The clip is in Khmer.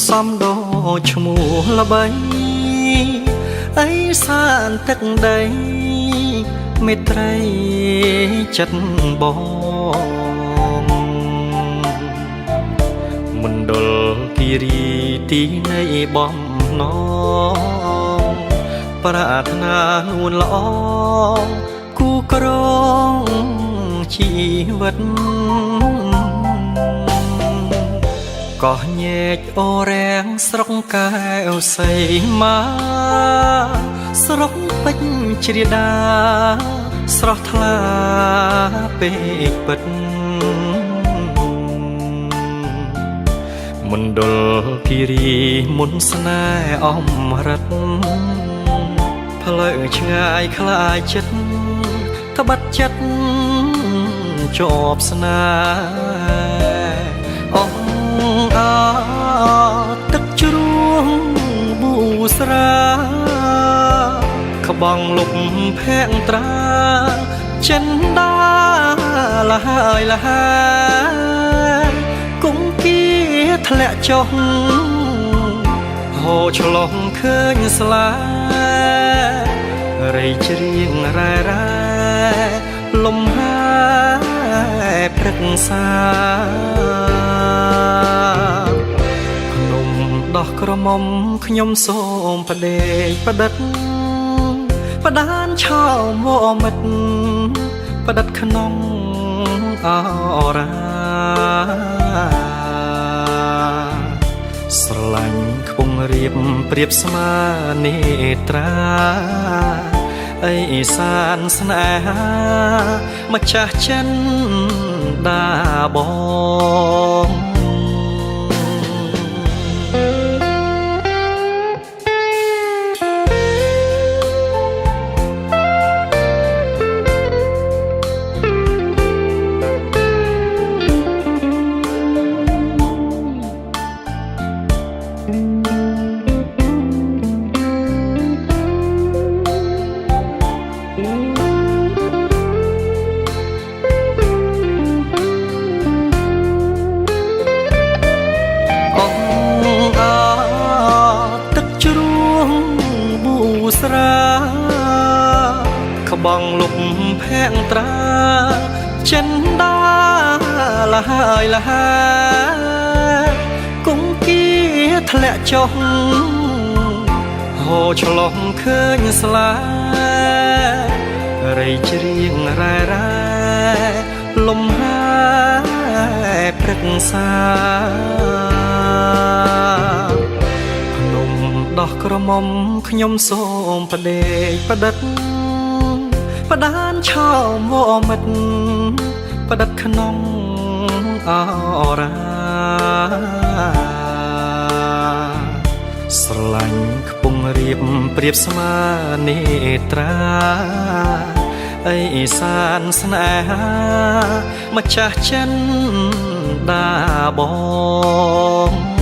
សំដូឈ្មោះល្បីអីសានទឹកដីមេត្រីចិត្តបងមណ្ឌលគិរីទីនៃបំណងប្រាថ្នានួនល្អគូក្រងជីវិតកោះញែកអូរាំងស្រុកកែវសីមាស្រុកពេជ្រជ្រាដាស្រស់ថ្លាពេកពិតមណ្ឌលគិរីមុនស្នេហ៍អមរិតផ្លូវឆ្ងាយខ្លាយចិត្តត្បិតចិត្តជាប់ស្នេហ៍អទឹកជ្រួងប៊ូស្រាក្បងលុបភែងត្រាចិនដាលហើយលហើយគង្គគាធ្លាក់ចុះហូរឆ្លងឃើញស្លារៃច្រៀងរ៉ែរ៉ែលំហើយព្រឹកសាដោះក្រមុំខ្ញុំសូមផ្ដេកផ្ដិតផ្ដានឆោមមិត្តផ្ដិតក្នុងអរាស្រឡាញ់ខ្ពងរៀបប្រៀបស្មើនេត្រាអីសានស្នេហាម្ចាស់ចិនដាបងស្រាក្បងលុបភែងត្រាចិនដាលហើយលហើយគង្គគាធ្លាក់ចុះហូរឆ្លងឃើញស្លារៃច្រៀងរ៉ែរ៉ែលំហើយព្រឹកសាដោះក្រមុំខ្ញុំសូមផ្ដេកផ្ដិតផ្ដានឆោមមិត្តផ្ដិតក្នុងអរាស្រឡាញ់ខ្ពងរៀបប្រៀបស្មើនេត្រាអីសានស្នេហាម្ចាស់ចិនដាបង